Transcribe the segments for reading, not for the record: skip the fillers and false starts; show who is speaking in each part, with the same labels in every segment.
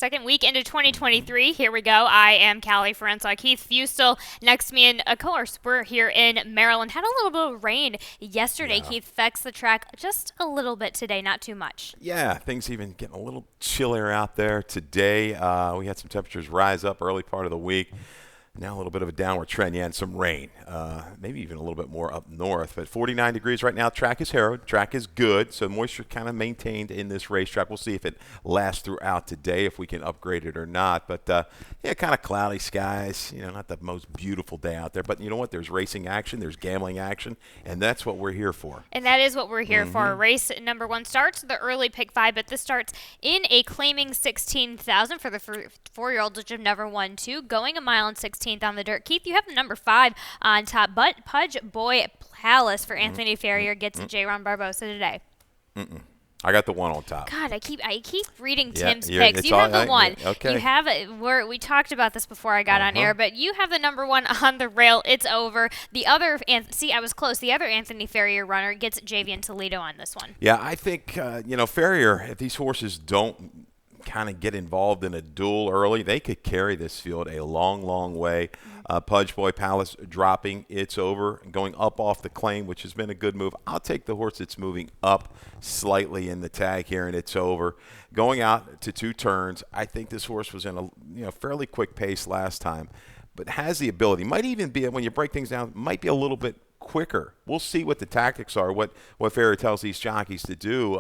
Speaker 1: Second week into 2023. Here we go. I am Callie Ferenza. Keith Fustel next to me. And of course, we're here in Maryland. Had a little bit of rain yesterday.
Speaker 2: Yeah.
Speaker 1: Keith affects the track just a little bit today, not too much.
Speaker 2: Yeah, things even getting a little chillier out there today. We had some temperatures rise up early part of the week. Now a little bit of a downward trend, and some rain, maybe even a little bit more up north. But 49 degrees right now. Track is harrowed. Track is good, so moisture kind of maintained in this racetrack. We'll see if it lasts throughout today, if we can upgrade it or not. But, yeah, kind of cloudy skies. Not the most beautiful day out there. But you know what? There's racing action. There's gambling action, and that's what we're here for.
Speaker 1: And that is what we're here for. Race number 1 starts the early pick 5, but this starts in a claiming 16,000 for the 4-year-olds, which have never won 2, going a mile and 16th on the dirt. Keith, you have the number 5 on top, but Pudge Boy Palace for Anthony Ferrier gets J. Ron Barbosa today.
Speaker 2: I got the 1 on top.
Speaker 1: God, I keep reading
Speaker 2: Yeah,
Speaker 1: Tim's picks.
Speaker 2: it's
Speaker 1: You have
Speaker 2: all
Speaker 1: the 1.
Speaker 2: yeah, okay.
Speaker 1: You have we talked about this before I got on air, but you have the number 1 on the rail. It's over. The other, I was close. The other Anthony Ferrier runner gets Javian Toledo on this one.
Speaker 2: Yeah, I think Ferrier. If these horses don't kind of get involved in a duel early, they could carry this field a long, long way. Pudge Boy Palace dropping, it's over, going up off the claim, which has been a good move. I'll take the horse that's moving up slightly in the tag here, and it's over. Going out to 2 turns, I think this horse was in a fairly quick pace last time, but has the ability, might even be, when you break things down, might be a little bit quicker. We'll see what the tactics are, what Ferrier tells these jockeys to do.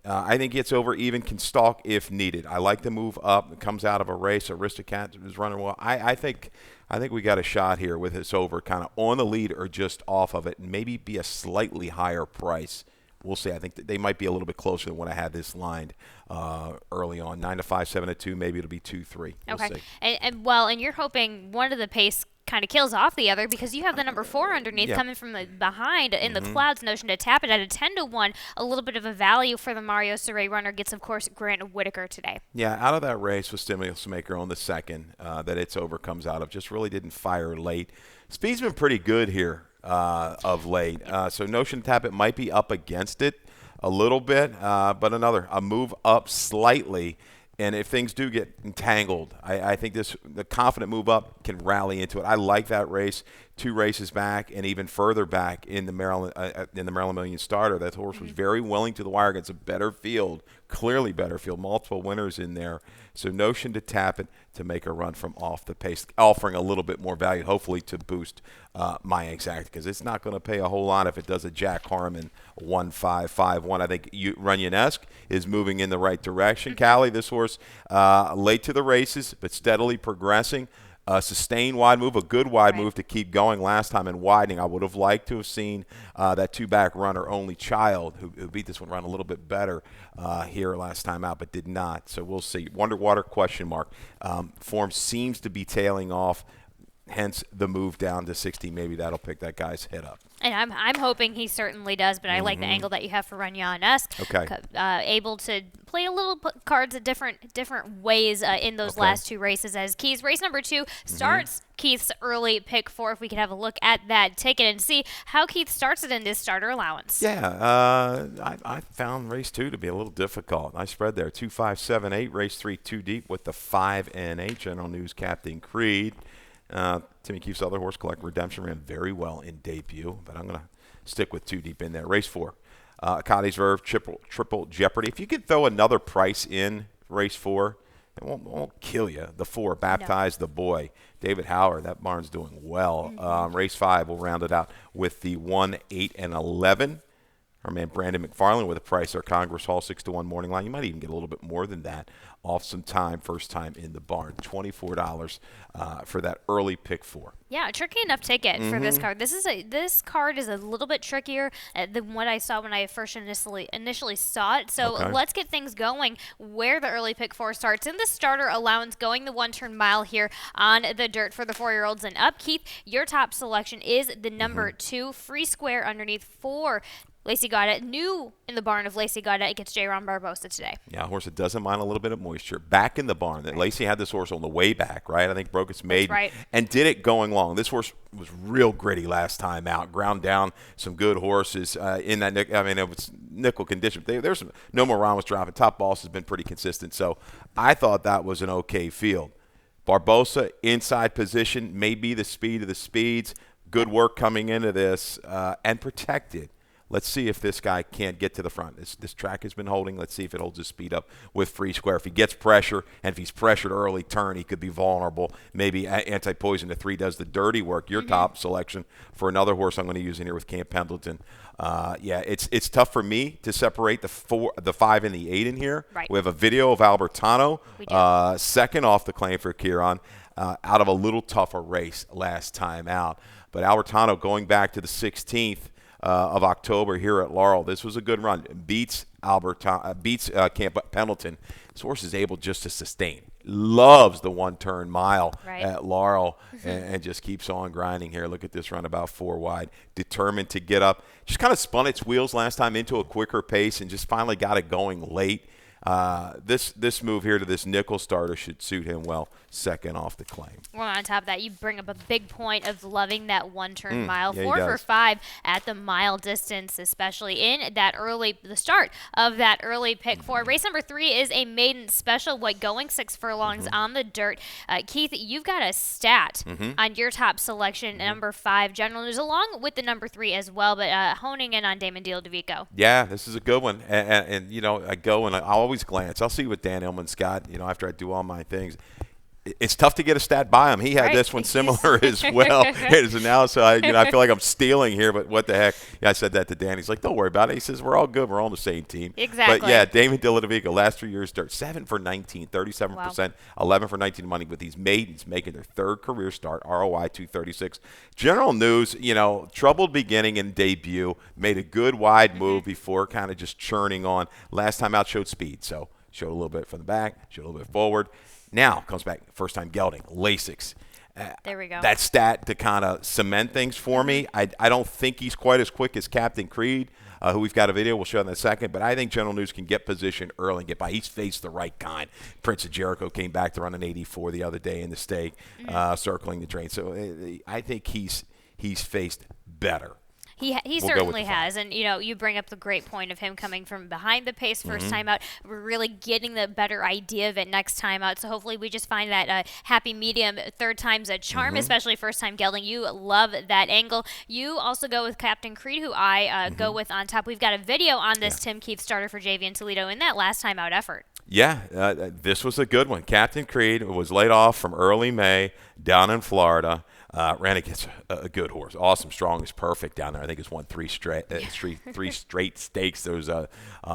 Speaker 2: I think it's over, even can stalk if needed. I like the move up. It comes out of a race. Aristocat is running well. I think we got a shot here with this over, kind of on the lead or just off of it, and maybe be a slightly higher price. We'll see. I think that they might be a little bit closer than when I had this lined early on. 9-5, 7-2. Maybe it'll be 2-3. We'll see.
Speaker 1: And you're hoping one of the pace kind of kills off the other because you have the number 4 underneath coming from the behind in the clouds. Notion to tap it at a 10-1. A little bit of a value for the Mario Serre runner gets, of course, Grant Whitaker today.
Speaker 2: Yeah, out of that race with Stimulus Maker on the second that it's over comes out of. Just really didn't fire late. Speed's been pretty good here of late. So Notion to tap it might be up against it a little bit, but a move up slightly. And if things do get entangled, I think the confident move up can rally into it. I like that race. 2 races back and even further back in the Maryland Million Starter. That horse was very willing to the wire against a better field, clearly better field, multiple winners in there. So Notion to tap it to make a run from off the pace, offering a little bit more value, hopefully to boost my exact, because it's not going to pay a whole lot if it does a Jack Harmon 1-5-5-1. I think Runyon-esque is moving in the right direction. Callie, this horse late to the races, but steadily progressing. Sustained wide move, a good wide move to keep going last time and widening. I would have liked to have seen that 2-back runner, Only Child, who beat this one run a little bit better here last time out, but did not. So we'll see. Wonderwater, question mark. Form seems to be tailing off, hence the move down to 60. Maybe that'll pick that guy's head up.
Speaker 1: And I'm hoping he certainly does, but I like the angle that you have for Runyon-esque.
Speaker 2: Okay.
Speaker 1: Able to play a little cards at different ways in those last 2 races. As Keith's race number 2 starts Keith's early pick 4. If we could have a look at that ticket and see how Keith starts it in this starter allowance.
Speaker 2: Yeah, I found race 2 to be a little difficult. I spread there 2, 5, 7, 8. Race 3 2 deep with the 5 and 8. General News Captain Creed. Timmy Keefe's other horse, Collect Redemption, ran very well in debut, but I'm going to stick with 2 deep in there. Race 4, Cotty's Verve, Triple Jeopardy. If you could throw another price in race 4, it won't kill you. The 4, Baptize the Boy. David Howard, that barn's doing well. Race 5, we'll round it out with the 1, 8, and 11. Our man Brandon McFarland with a price, our Congress Hall 6-1 morning line. You might even get a little bit more than that off some time, first time in the barn. $24 for that early pick 4.
Speaker 1: Yeah, a tricky enough ticket for this card. This card is a little bit trickier than what I saw when I first initially saw it. So let's get things going where the early pick 4 starts. In the starter allowance, going the 1-turn mile here on the dirt for the 4-year-olds and up. Keith, your top selection is the number 2, Free Square underneath 4. Lacey Goddard, new in the barn of Lacey Goddard against J-Ron Barbosa today.
Speaker 2: Yeah, a horse that doesn't mind a little bit of moisture. Back in the barn. That Lacey had this horse on the way back, right? I think broke its maiden.
Speaker 1: Right.
Speaker 2: And did it going long. This horse was real gritty last time out. Ground down some good horses in that. It was nickel condition. There's no more Ramos dropping. Top Boss has been pretty consistent. So I thought that was an okay field. Barbosa, inside position, maybe the speed of the speeds. Good work coming into this and protected. Let's see if this guy can't get to the front. This track has been holding. Let's see if it holds his speed up with free square. If he gets pressure and if he's pressured early turn, he could be vulnerable. Maybe Anti-Poison to 3 does the dirty work. Your top selection for another horse I'm going to use in here with Camp Pendleton. It's tough for me to separate the 5 and the 8 in here.
Speaker 1: Right.
Speaker 2: We have a video of Albertano,
Speaker 1: We do.
Speaker 2: second off the claim for Kieran, out of a little tougher race last time out. But Albertano going back to the 16th of October here at Laurel. This was a good run. Beats Camp Pendleton. This horse is able just to sustain. Loves the one-turn mile at Laurel and just keeps on grinding here. Look at this run about 4 wide. Determined to get up. Just kind of spun its wheels last time into a quicker pace and just finally got it going late. This move here to this nickel starter should suit him well, second off the claim.
Speaker 1: Well, on top of that, you bring up a big point of loving that one-turn mile.
Speaker 2: Yeah,
Speaker 1: 4 for 5 at the mile distance, especially in the start of that early pick 4. Race number 3 is a maiden special, going 6 furlongs on the dirt. Keith, you've got a stat on your top selection, number 5, General News, along with the number 3 as well, but honing in on Damon Deal DeVico.
Speaker 2: Yeah, this is a good one. And I go and I always glance. I'll see what Dan Illman's got, after I do all my things. It's tough to get a stat by him. He had this one similar as well. So I feel like I'm stealing here, but what the heck? Yeah, I said that to Dan. He's like, don't worry about it. He says, we're all good. We're all on the same team.
Speaker 1: Exactly.
Speaker 2: But, yeah, Damon Dellavico, last 3 years, start 7 for 19, 37%,
Speaker 1: Wow.
Speaker 2: 11 for 19 money with these maidens making their third career start, ROI 236. General News, troubled beginning and debut, made a good wide move before kind of just churning on. Last time out showed speed, so showed a little bit from the back, showed a little bit forward. Now comes back, first time gelding, Lasix.
Speaker 1: There we go.
Speaker 2: That stat to kind of cement things for me. I don't think he's quite as quick as Captain Creed, who we've got a video we'll show in a second, but I think General News can get position early and get by. He's faced the right kind. Prince of Jericho came back to run an 84 the other day in the stake, circling the train. So I think he's faced better.
Speaker 1: He certainly has, and you bring up the great point of him coming from behind the pace first time out. We're really getting the better idea of it next time out. So hopefully we just find that happy medium. Third time's a charm, especially first time gelding. You love that angle. You also go with Captain Creed, who I go with on top. We've got a video on this Tim Keefe starter for JV and Toledo in that last time out effort.
Speaker 2: Yeah, this was a good one. Captain Creed was laid off from early May down in Florida. Ran against a good horse. Awesome, strong, is perfect down there. I think it's won three straight stakes, those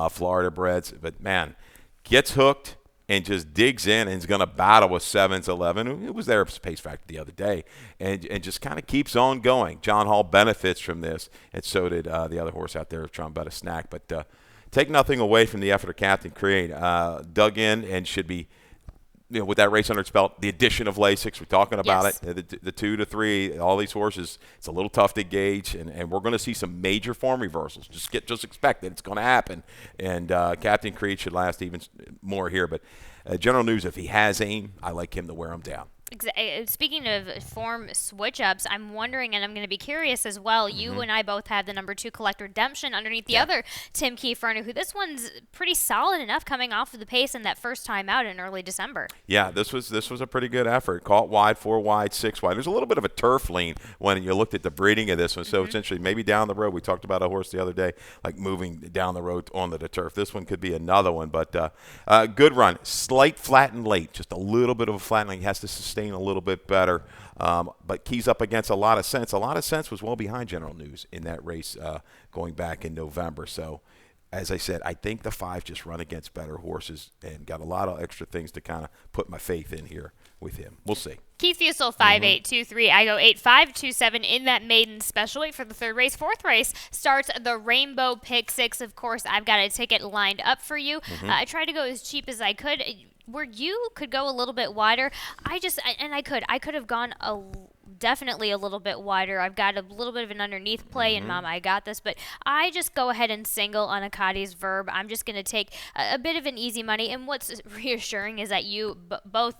Speaker 2: Florida breds. But, man, gets hooked and just digs in and is going to battle with 7's 11. It was there as pace factor the other day and just kind of keeps on going. John Hall benefits from this, and so did the other horse out there trying to bet a snack. But take nothing away from the effort of Captain Creed. Dug in and should be – with that race under its belt, the addition of Lasix, we're talking about it, the 2 to 3, all these horses, it's a little tough to gauge, and we're going to see some major form reversals. Just expect it. It's going to happen. And Captain Creed should last even more here. But General News, if he has aim, I like him to wear him down.
Speaker 1: Speaking of form switch-ups, I'm wondering, and I'm going to be curious as well, you and I both have the number 2 Collect Redemption underneath the other Tim Keefe runner, who this one's pretty solid enough coming off of the pace in that first time out in early December.
Speaker 2: Yeah, this was a pretty good effort. Caught wide, 4 wide, 6 wide. There's a little bit of a turf lean when you looked at the breeding of this one. So essentially, maybe down the road, we talked about a horse the other day, like moving down the road onto the turf. This one could be another one, but good run. Slight flatten late, just a little bit of a flattening. He has to sustain a little bit better, but Key's up against a lot of sense. A lot of sense was well behind General News in that race going back in November. So, as I said, I think the 5 just run against better horses and got a lot of extra things to kind of put my faith in here with him. We'll see.
Speaker 1: Keith Fusel, 5-8-2-3. I go 8-5-2-7 in that maiden special weight for the third race. Fourth race starts the Rainbow Pick 6. Of course, I've got a ticket lined up for you. I tried to go as cheap as I could. Where you could go a little bit wider, I could have gone a definitely a little bit wider. I've got a little bit of an underneath play, and Mama, I got this. But I just go ahead and single on Akati's Verb. I'm just going to take a bit of an easy money. And what's reassuring is that you both,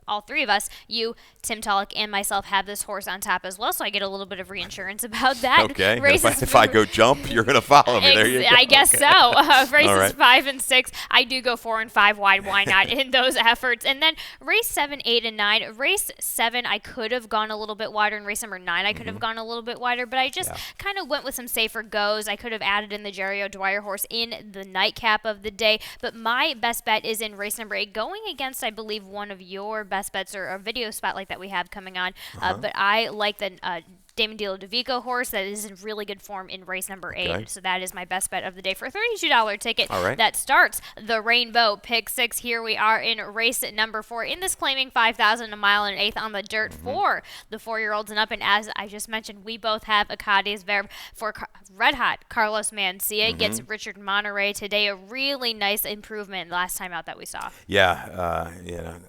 Speaker 1: all three of us, you, Tim Tulloch, and myself, have this horse on top as well, so I get a little bit of reinsurance about that.
Speaker 2: Okay. If I go jump, you're going to follow me. There you go.
Speaker 1: I guess
Speaker 2: okay.
Speaker 1: so. Races
Speaker 2: right.
Speaker 1: 5 and 6, I do go 4 and 5 wide. Why not in those efforts? And then race 7, 8, and 9. Race 7, I could have gone a little bit wider. In race number 9, I could have gone a little bit wider, but I just kind of went with some safer goes. I could have added in the Jerry O'Dwyer horse in the nightcap of the day, but my best bet is in race number 8, going against, I believe, one of your best bets, or a video spotlight that we have coming on. But I like the Damon Dilo DeVico horse that is in really good form in race number 8.
Speaker 2: Okay.
Speaker 1: So that is my best bet of the day for a $32 ticket.
Speaker 2: All right.
Speaker 1: That starts the Rainbow Pick 6. Here we are in race number 4 in this claiming 5,000, a mile and an eighth on the dirt for the 4-year-olds and up. And as I just mentioned, we both have Acadi's Verb for red hot Carlos Mencia. Gets Richard Monterey today. A really nice improvement last time out that we saw.
Speaker 2: Yeah,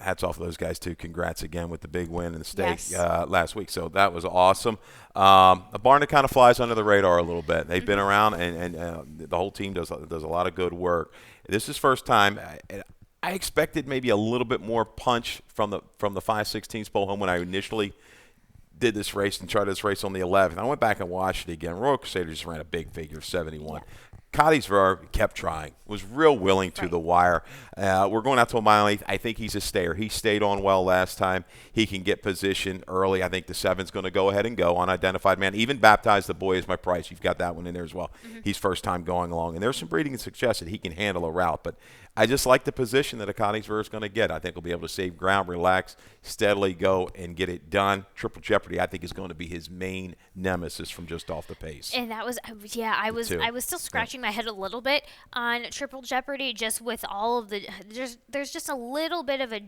Speaker 2: hats off to those guys too. Congrats again with the big win in the stake last week. So that was awesome. A barn that kind of flies under the radar a little bit. They've been around, and the whole team does a lot of good work. This is first time. I expected maybe a little bit more punch from the 5/16 pole home when I initially did this race and tried this race on the 11th. I went back and watched it again. Royal Crusader just ran a big figure, 71. Cotty's Verb kept trying, was real willing to the wire. We're going out to a mile and eighth. I think he's a stayer. He stayed on well last time. He can get position early. I think the 7's going to go ahead and go. Unidentified Man. Even Baptized the Boy is my price. You've got that one in there as well. He's first time going along. And there's some breeding that suggests that he can handle a route. But I just like the position that Akati's Verb is going to get. I think he'll be able to save ground, relax, steadily go, and get it done. Triple Jeopardy, I think, is going to be his main nemesis from just off the pace.
Speaker 1: And that was, I was still scratching my head a little bit on Triple Jeopardy, just with all of the, there's just a little bit of a,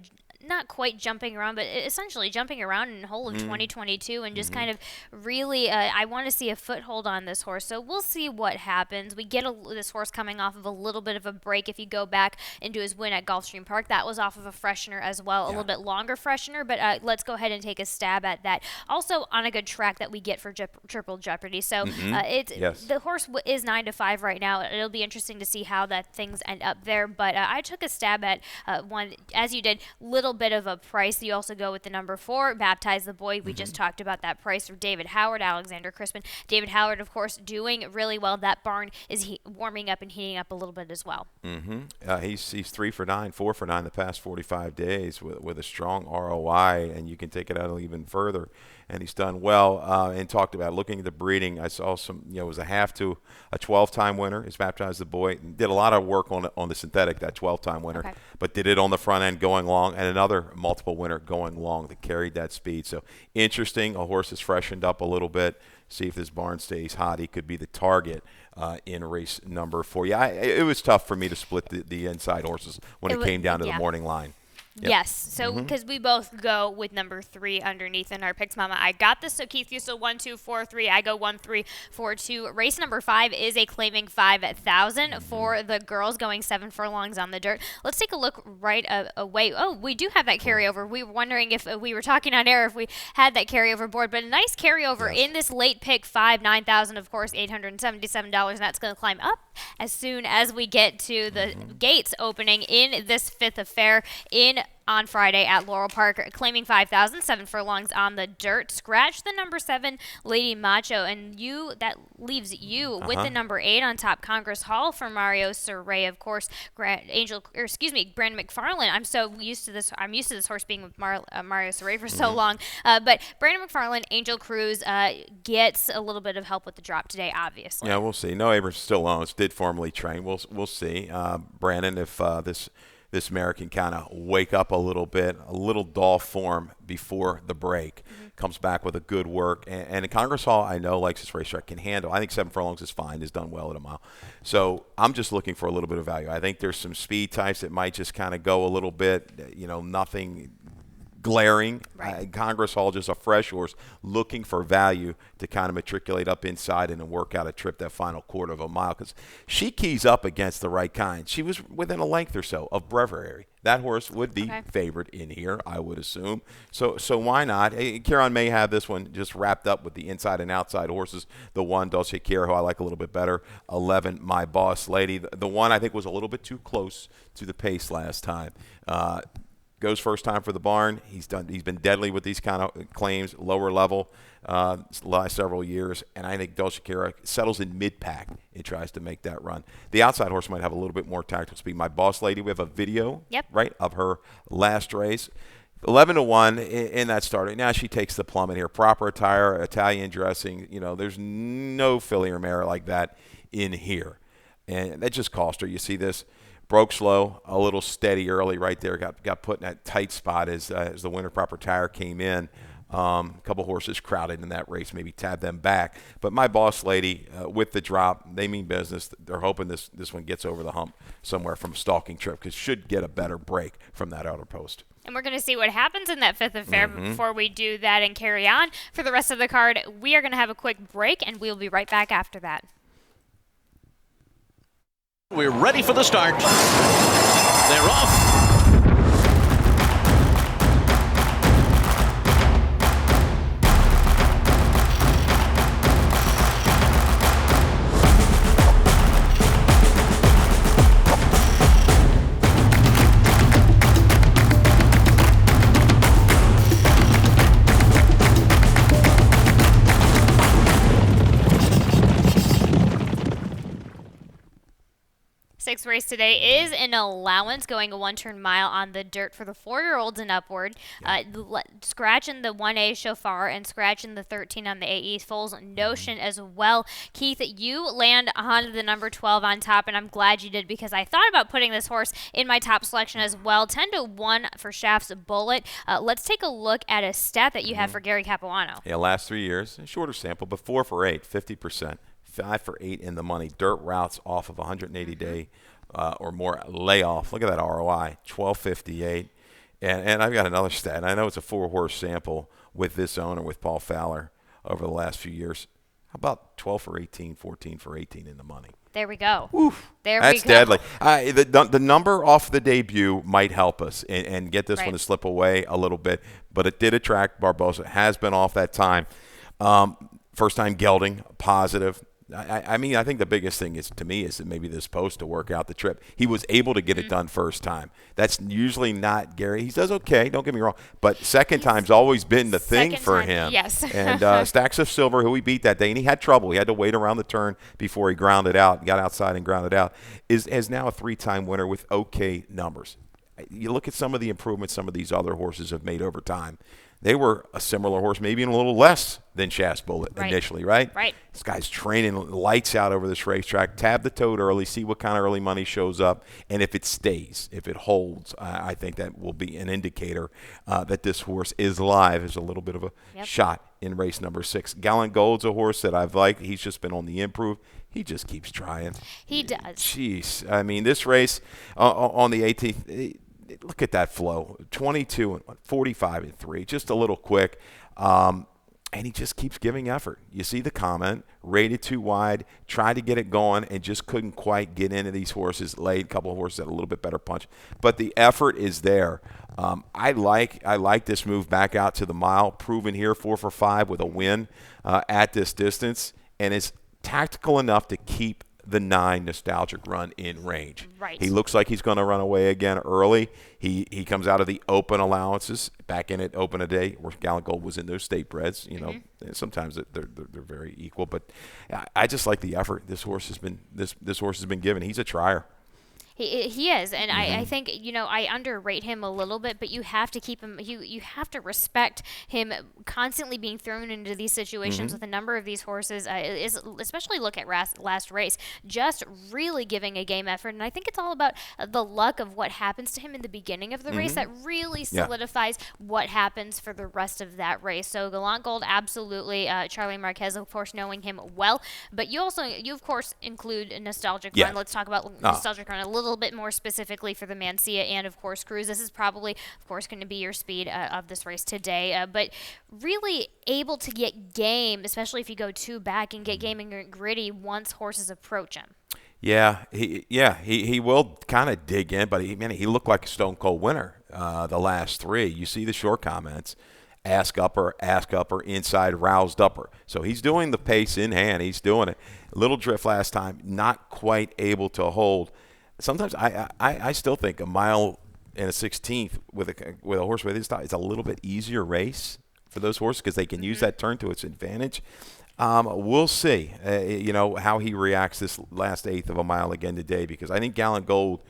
Speaker 1: not quite jumping around, but essentially jumping around in the whole of 2022, and just kind of really, I want to see a foothold on this horse. So we'll see what happens. We get this horse coming off of a little bit of a break. If you go back into his win at Gulfstream Park, that was off of a freshener as well, a little bit longer freshener, but let's go ahead and take a stab at that. Also on a good track that we get for Triple Jeopardy. So the horse is 9-5 right now. It'll be interesting to see how that things end up there, but I took a stab at one, as you did, little bit of a price. You also go with the number 4, Baptize the Boy. We just talked about that price for David Howard, Alexander Crispin. David Howard, of course, doing really well. That barn is warming up and heating up a little bit as well.
Speaker 2: He's 3 for 9, 4 for 9 the past 45 days with a strong ROI, and you can take it out even further. And he's done well. And talked about looking at the breeding. I saw some, it was a half to a 12-time winner. Is Baptized the Boy. Did a lot of work on the synthetic, that 12-time winner, but did it on the front end going long, and another multiple winner going long that carried that speed. So interesting. A horse is freshened up a little bit. See if this barn stays hot. He could be the target in race number 4. Yeah, it was tough for me to split the inside horses when it came down to the morning line. Yep.
Speaker 1: Yes, so because we both go with number 3 underneath in our picks, Mama. I got this. So Keith, you still 1, 2, 4, 3. I go 1, 3, 4, 2. Race number 5 is a claiming 5,000 for the girls, going 7 furlongs on the dirt. Let's take a look right away. Oh, we do have that carryover. We were wondering if we were talking on air if we had that carryover board, but a nice carryover in this late pick 5, 9,000, of course, $877, and that's going to climb up as soon as we get to the gates opening in this 5th affair on Friday at Laurel Park, claiming 5,000, 7 furlongs on the dirt. Scratch the number 7, Lady Macho, and that leaves you with the number 8 on top, Congress Hall for Mario Saray, of course. Brandon McFarland. I'm so used to this. I'm used to this horse being with Mario Saray for so long. But Brandon McFarland, Angel Cruz gets a little bit of help with the drop today, obviously.
Speaker 2: Yeah, we'll see. No, Abrams still owns. Did formerly train. We'll see. Brandon, if this mare can kind of wake up a little bit, a little dull form before the break, comes back with a good work. And Congress Hall, I know, likes this racetrack, can handle. I think 7 furlongs is fine, is done well at a mile. So I'm just looking for a little bit of value. I think there's some speed types that might just kind of go a little bit, nothing glaring.
Speaker 1: Right.
Speaker 2: Congress Hall, just a fresh horse, looking for value to kind of matriculate up inside and then work out a trip that final quarter of a mile, because she keys up against the right kind. She was within a length or so of Breviary. That horse would be favored in here, I would assume. So why not? Kieran may have this one just wrapped up with the inside and outside horses. The one, Dulce Quiero, who I like a little bit better. 11, My Boss Lady. The one I think was a little bit too close to the pace last time. Goes first time for the barn. He's been deadly with these kind of claims, lower level, last several years. And I think Dulce Quiero settles in mid-pack and tries to make that run. The outside horse might have a little bit more tactical speed. My Boss Lady, we have a video, right, of her last race. 11-1 in that starter. Now she takes the plummet here. Proper attire, Italian dressing. There's no filly or mare like that in here. And that just cost her. You see this. Broke slow, a little steady early right there. Got put in that tight spot as the winner proper tire came in. A couple horses crowded in that race, maybe tabbed them back. But My Boss Lady, with the drop, they mean business. They're hoping this one gets over the hump somewhere from a stalking trip, because should get a better break from that outer post.
Speaker 1: And we're going to see what happens in that fifth affair. But before we do that and carry on for the rest of the card, we are going to have a quick break, and we'll be right back after that.
Speaker 3: We're ready for the start. They're off.
Speaker 1: 6th race today is an allowance, going a one-turn mile on the dirt for the 4-year-olds and upward. Scratching the 1A Shofar and scratching the 13 on the AE Foals Notion as well. Keith, you land on the number 12 on top, and I'm glad you did, because I thought about putting this horse in my top selection as well. 10-1 for Shaft's Bullet. Let's take a look at a stat that you have for Gary Capuano.
Speaker 2: Yeah, last 3 years, a shorter sample, but 4 for 8, 50%. 5 for 8 in the money. Dirt routes off of 180-day or more layoff. Look at that ROI, 1258. And I've got another stat. I know it's a 4-horse sample with this owner, with Paul Fowler, over the last few years. How about 12 for 18, 14 for 18 in the money?
Speaker 1: There we go.
Speaker 2: Oof.
Speaker 1: There
Speaker 2: That's
Speaker 1: we go.
Speaker 2: deadly. The number off the debut might help us and get this one to slip away a little bit, but it did attract Barbosa. Has been off that time. First time gelding, positive. I mean, I think the biggest thing is, to me, is that maybe this post to work out the trip. He was able to get it done first time. That's usually not Gary. He does okay, don't get me wrong, but second time's always been the thing for him.
Speaker 1: Yes.
Speaker 2: And Stacks of Silver, who he beat that day, and he had trouble. He had to wait around the turn before he grounded out, got outside and grounded out, is now a 3-time winner with okay numbers. You look at some of the improvements some of these other horses have made over time. They were a similar horse, maybe a little less than Shaft's Bullet initially, right?
Speaker 1: Right.
Speaker 2: This guy's training lights out over this racetrack. Tab the toad early, see what kind of early money shows up, and if it stays, if it holds, I think that will be an indicator that this horse is live. Is a little bit of a shot in race number 6. Gallant Gold's a horse that I've liked. He's just been on the improve. He just keeps trying.
Speaker 1: He does.
Speaker 2: Jeez. I mean, this race on the 18th, look at that flow, 22 and 45 and 3, just a little quick, and he just keeps giving effort. You see the comment, rated too wide, tried to get it going, and just couldn't quite get into these horses. Laid a couple of horses at a little bit better punch, but the effort is there. I like this move back out to the mile, proven here 4 for 5 with a win at this distance, and is tactical enough to keep the 9 nostalgic run in range.
Speaker 1: Right.
Speaker 2: He looks like he's going to run away again early. He comes out of the open allowances back in at open a day, where Gallant Gold was in those state breds. You know, sometimes they're very equal, but I just like the effort this horse has been given. He's a trier.
Speaker 1: He is, and I think, I underrate him a little bit, but you have to keep him, you have to respect him constantly being thrown into these situations with a number of these horses, especially look at last race, just really giving a game effort, and I think it's all about the luck of what happens to him in the beginning of the race that really solidifies what happens for the rest of that race. So Gallant Gold, absolutely. Charlie Marquez, of course, knowing him well, but you of course include a Nostalgic Run. Let's talk about Nostalgic Run a little little bit more specifically for the Mancia and, of course, Cruz. This is probably, of course, going to be your speed of this race today. But really able to get game, especially if you go two back, and get game and get gritty once horses approach him.
Speaker 2: Yeah, he will kind of dig in, but he looked like a stone cold winner the last three. You see the short comments. Ask upper, inside, roused upper. So he's doing the pace in hand. He's doing it. A little drift last time, not quite able to hold. Sometimes I still think a mile and a 16th with a horse with his style is a little bit easier race for those horses because they can use that turn to its advantage. We'll see, how he reacts this last eighth of a mile again today, because I think Gallant Gold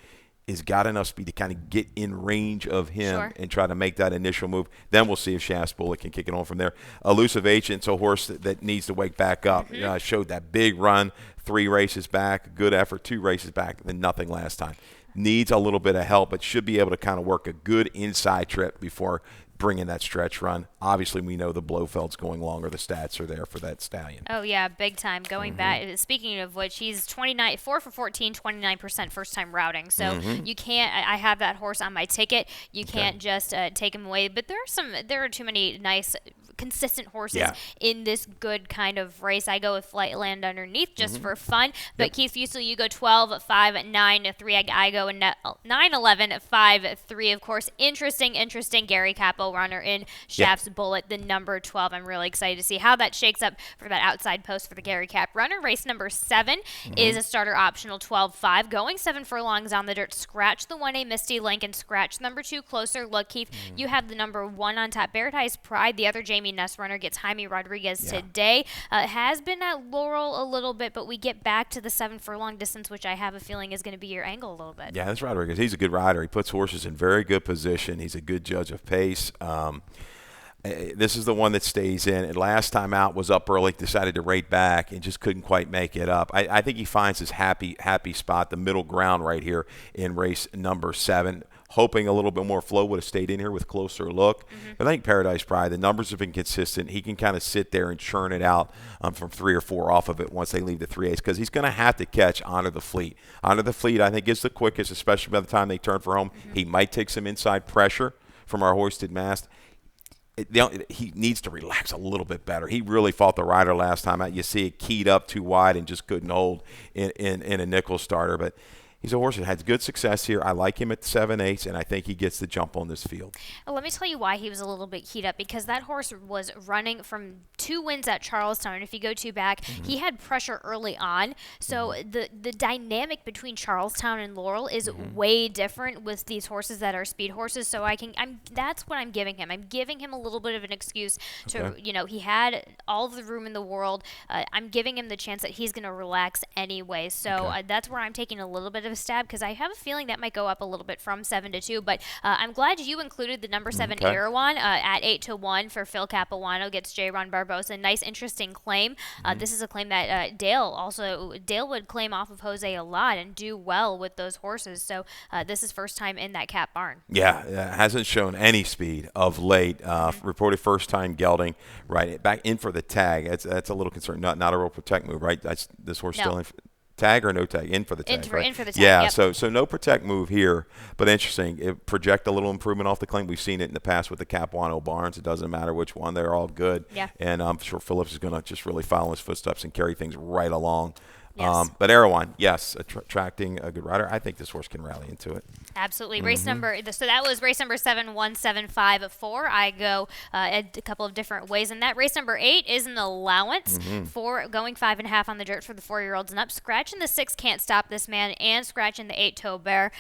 Speaker 2: has got enough speed to kind of get in range of him and try to make that initial move. Then we'll see if Shafts Bullet can kick it on from there. Elusive Agent's a horse that needs to wake back up. Showed that big run, 3 races back, good effort, 2 races back, then nothing last time. Needs a little bit of help, but should be able to kind of work a good inside trip before bringing that stretch run. Obviously, we know the Blofeld's going longer. The stats are there for that stallion.
Speaker 1: Oh, yeah, big time. Going back, speaking of which, he's 4 for 14, 29% first-time routing. So you can't – I have that horse on my ticket. You can't just take him away. But there are too many nice – consistent horses in this good kind of race. I go with Flightland underneath just for fun. But Keith Fusel, you go 12, 5, 9, 3. I go 9, 11, 5, 3. Of course, interesting Gary Capo runner in Shafts Bullet, the number 12. I'm really excited to see how that shakes up for that outside post for the Gary Cap runner. Race number 7 is a starter optional 12-5. Going 7 furlongs on the dirt. Scratch the 1A Misty Link and scratch number 2 Closer Look. Keith, you have the number 1 on top. Paradise Pride, the other Jamie Ness runner, gets Jaime Rodriguez today. Has been at Laurel a little bit, but we get back to the 7 furlong distance, which I have a feeling is going to be your angle a little bit.
Speaker 2: Yeah, that's Rodriguez. He's a good rider. He puts horses in very good position. He's a good judge of pace. This is the one that stays in. And last time out was up early, decided to rate back, and just couldn't quite make it up. I think he finds his happy spot, the middle ground right here in race number 7. Hoping a little bit more flow would have stayed in here with Closer Look. But I think Paradise Pride, the numbers have been consistent. He can kind of sit there and churn it out from 3 or 4 off of it once they leave the 3/8, because he's going to have to catch Honor the Fleet. Honor the Fleet, I think, is the quickest, especially by the time they turn for home. He might take some inside pressure from our hoisted mast. He needs to relax a little bit better. He really fought the rider last time out. You see it keyed up too wide and just couldn't hold in a nickel starter. But he's a horse that has good success here. I like him at 7/8, and I think he gets the jump on this field.
Speaker 1: Let me tell you why he was a little bit keyed up, because that horse was running from 2 wins at Charlestown, and if you go 2 back, he had pressure early on. So the dynamic between Charlestown and Laurel is way different with these horses that are speed horses. So that's what I'm giving him. I'm giving him a little bit of an excuse to, he had all of the room in the world. I'm giving him the chance that he's going to relax anyway. So that's where I'm taking a little bit of a stab, because I have a feeling that might go up a little bit from 7 to 2. But I'm glad you included the number 7 Erewhon at 8 to 1 for Phil Capuano. Gets J. Ron Barbosa. Nice, interesting claim. This is a claim that Dale would claim off of Jose a lot and do well with those horses. So this is first time in that Cap barn.
Speaker 2: Yeah, hasn't shown any speed of late. Reported first time gelding, right back in for the tag. That's a little concern. Not a real protect move, right? This horse still in. Tag or no tag? In for the tag, right?
Speaker 1: In for the tag,
Speaker 2: yeah, so no protect move here, but interesting. Project a little improvement off the claim. We've seen it in the past with the Capuano Barnes. It doesn't matter which one. They're all good.
Speaker 1: Yeah.
Speaker 2: And I'm sure Phillips is going to just really follow his footsteps and carry things right along.
Speaker 1: Yes.
Speaker 2: But Erewhon, yes, attracting a good rider. I think this horse can rally into it.
Speaker 1: Absolutely. Race number, so that was race number 7, 1, 7, 5, 4. I go a couple of different ways in that. Race number 8 is an allowance for going 5.5 on the dirt for the 4-year-olds and up. Scratching the 6 Can't Stop This Man and scratching the 8 Toe Bear.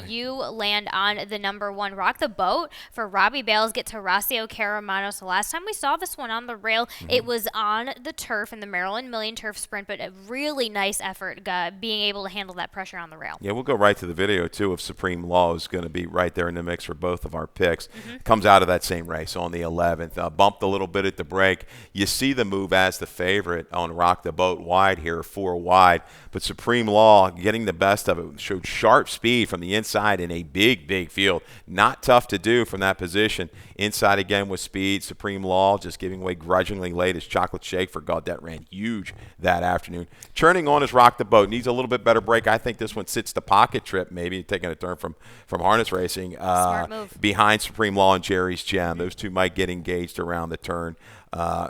Speaker 1: You land on the number 1 Rock the Boat for Robbie Bales. Gets Horacio Caramano. So last time we saw this one on the rail, it was on the turf in the Maryland Million Turf Sprint, but a really nice effort being able to handle that pressure on the rail.
Speaker 2: Yeah, we'll go right to the video, too, of Supreme Law is going to be right there in the mix for both of our picks. Comes out of that same race on the 11th. Bumped a little bit at the break. You see the move as the favorite on Rock the Boat wide here, 4 wide. But Supreme Law getting the best of it. Showed sharp speed from the inside in a big field. Not tough to do from that position. Inside again with speed. Supreme Law just giving away grudgingly late as Chocolate Shake for Gaudette ran huge that afternoon. Churning on is Rock the Boat. Needs a little bit better break. I think this one sits the pocket trip, maybe taking a turn from harness racing.
Speaker 1: Smart move.
Speaker 2: Behind Supreme Law and Jerry's Gem. Those two might get engaged around the turn.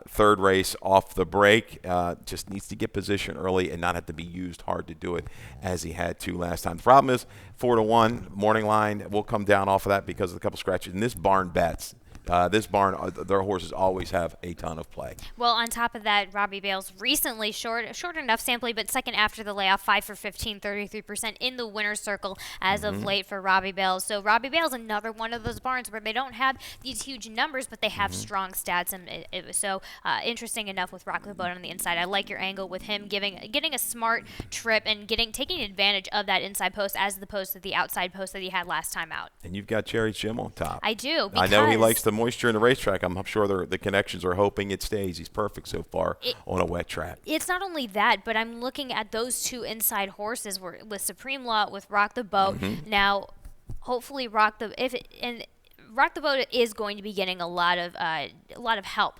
Speaker 2: Third race off the break. Just needs to get position early and not have to be used hard to do it as he had to last time. The problem is 4-1 morning line will come down off of that because of a couple scratches. And this barn bets. This barn, their horses always have a ton of play.
Speaker 1: Well, on top of that, Robbie Bales recently short enough sampling, but second after the layoff, 5 for 15, 33% in the winner's circle as of late for Robbie Bales. So Robbie Bales, another one of those barns where they don't have these huge numbers, but they have strong stats, and it was so interesting enough with Rock the Boat on the inside. I like your angle with him getting a smart trip and taking advantage of that inside post as opposed to the outside post that he had last time out.
Speaker 2: And you've got Jerry's Gym on top.
Speaker 1: I do.
Speaker 2: I know he likes the moisture in the racetrack. I'm sure the connections are hoping it stays. He's perfect so far on a wet track.
Speaker 1: It's not only that, but I'm looking at those two inside horses with Supreme Law, with Rock the Boat. Now, hopefully Rock the Boat is going to be getting a lot of help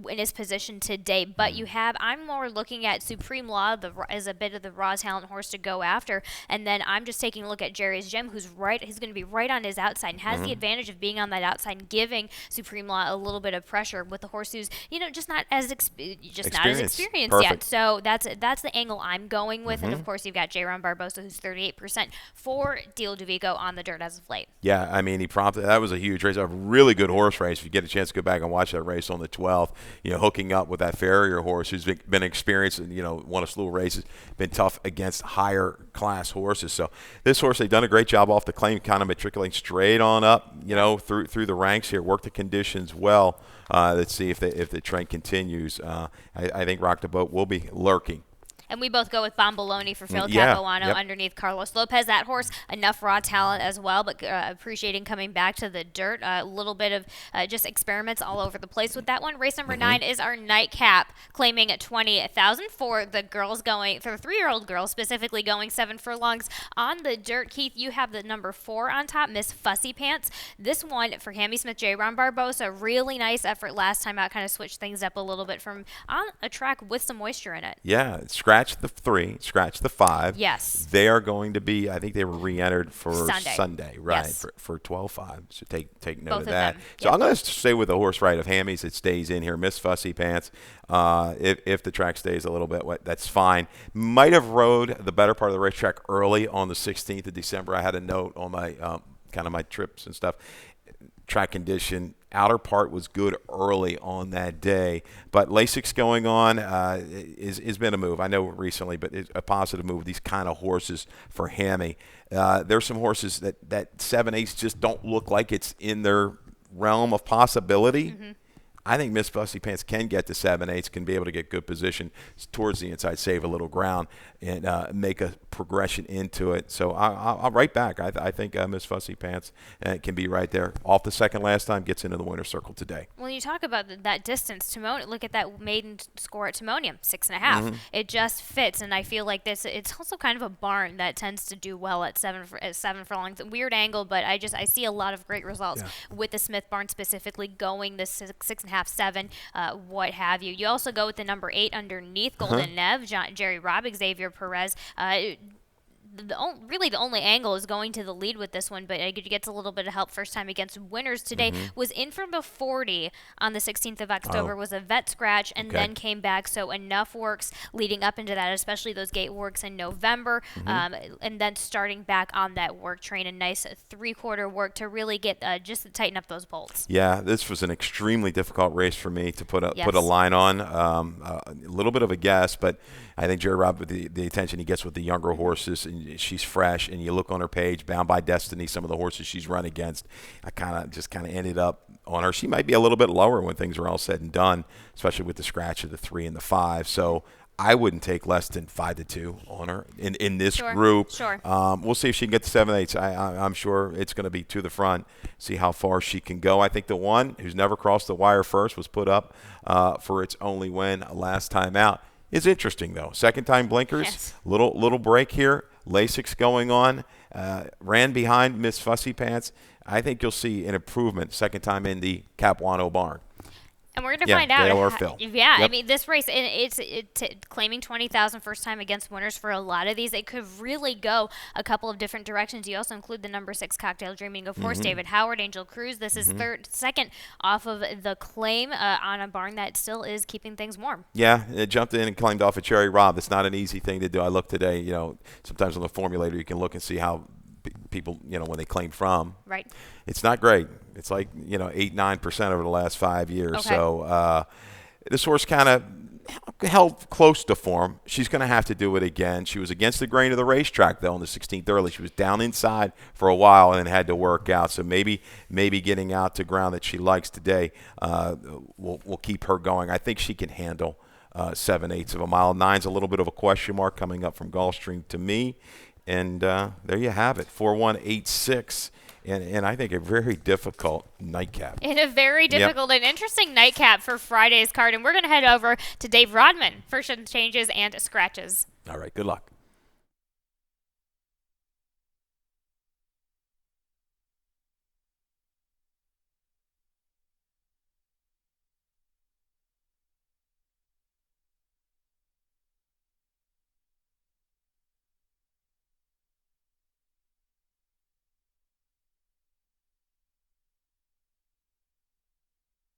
Speaker 1: in his position today, but I'm more looking at Supreme Law as a bit of the raw talent horse to go after, and then I'm just taking a look at Jerry's Gem, he's going to be right on his outside and has the advantage of being on that outside and giving Supreme Law a little bit of pressure with the horse who's just not as experienced yet. So that's the angle I'm going with, and of course you've got J-Ron Barbosa, who's 38% for Deal Duvico on the dirt as of late.
Speaker 2: Yeah, I mean that was a huge race, a really good horse race. If you get a chance to go back and watch that race on the 12th. Hooking up with that Farrier horse who's been experienced and, won a slew of races, been tough against higher class horses. So this horse, they've done a great job off the claim, kind of matriculating straight on up, through the ranks here, work the conditions well. Let's see if the trend continues. I think Rock the Boat will be lurking.
Speaker 1: And we both go with Bomboloni for Phil Capuano underneath Carlos Lopez. That horse, enough raw talent as well, but appreciating coming back to the dirt. A little bit of just experiments all over the place with that one. Race number 9 is our nightcap, claiming at 20,000 for the girls for the 3-year-old girls, specifically going 7 furlongs on the dirt. Keith, you have the number 4 on top, Miss Fussy Pants. This one for Hammy Smith, J-Ron Barbosa, really nice effort last time out, kind of switched things up a little bit from on a track with some moisture in it.
Speaker 2: Yeah, scratch the 3, scratch the 5.
Speaker 1: Yes.
Speaker 2: They are going to be, I think they were re-entered for Sunday, right,
Speaker 1: yes.
Speaker 2: for 12-5. So take note
Speaker 1: Both
Speaker 2: of that.
Speaker 1: them.
Speaker 2: So I'm going to stay with the horse right of Hammy's. It stays in here. Miss Fussy Pants. If the track stays a little bit wet, that's fine. Might have rode the better part of the racetrack early on the 16th of December. I had a note on my kind of my trips and stuff. Track condition, outer part was good early on that day, but Lasix going on has been a move. I know recently, but it's a positive move. These kind of horses for Hammy. There's some horses that 7/8 just don't look like it's in their realm of possibility. I think Miss Fussy Pants can get to 7/8, can be able to get good position towards the inside, save a little ground, and make a progression into it. So I'll right back. I think Miss Fussy Pants can be right there. Off the second last time, gets into the winner's circle today.
Speaker 1: When you talk about that distance, look at that maiden score at Timonium, 6.5. It just fits, and I feel like it's also kind of a barn that tends to do well at 7 furlongs. Weird angle, but I see a lot of great results with the Smith barn specifically going the 6.5, 7, what have you. You also go with the number 8 underneath Golden Nev, Jerry Robb, Xavier Perez. The only angle is going to the lead with this one, but it gets a little bit of help first time against winners today. Was in from the 40 on the 16th of October, was a vet scratch, and then came back. So enough works leading up into that, especially those gate works in November, and then starting back on that work train, a nice 3/4 work to really get just to tighten up those bolts.
Speaker 2: Yeah, this was an extremely difficult race for me to put a line on. A little bit of a guess, but I think Jerry Robb, with the attention he gets with the younger horses, and she's fresh, and you look on her page, Bound by Destiny, some of the horses she's run against, I kind of ended up on her. She might be a little bit lower when things are all said and done, especially with the scratch of the 3 and the 5. So I wouldn't take less than 5-2 on her in this group.
Speaker 1: Sure.
Speaker 2: We'll see if she can get to 7/8. I'm sure it's going to be to the front, see how far she can go. I think the one who's never crossed the wire first was put up for its only win last time out. It's interesting, though. Second time blinkers,
Speaker 1: Yes.
Speaker 2: little break here. Lasix going on, ran behind Miss Fussy Pants. I think you'll see an improvement second time in the Capuano barn.
Speaker 1: And we're going to find out.
Speaker 2: Dale or Phil.
Speaker 1: Yeah, I
Speaker 2: Yep.
Speaker 1: mean, this race, and it's claiming 20,000 first time against winners for a lot of these. It could really go a couple of different directions. You also include the number 6 Cocktail Dreaming, of course, David Howard, Angel Cruz. This is second off of the claim on a barn that still is keeping things warm.
Speaker 2: Yeah, it jumped in and claimed off a Cherry Rob. It's not an easy thing to do. I looked today, sometimes on the formulator you can look and see how people, when they claim from.
Speaker 1: Right.
Speaker 2: It's not great. It's like, 8-9% over the last 5 years.
Speaker 1: Okay.
Speaker 2: So this horse kind of held close to form. She's going to have to do it again. She was against the grain of the racetrack, though, in the 16th early. She was down inside for a while and then had to work out. So maybe getting out to ground that she likes today will keep her going. I think she can handle 7/8 of a mile. 9's a little bit of a question mark coming up from Gulfstream to me. And there you have it, 4-1-8-6. And I think a very difficult nightcap.
Speaker 1: And a very difficult and interesting nightcap for Friday's card. And we're going to head over to Dave Rodman for some changes and scratches.
Speaker 2: All right, good luck.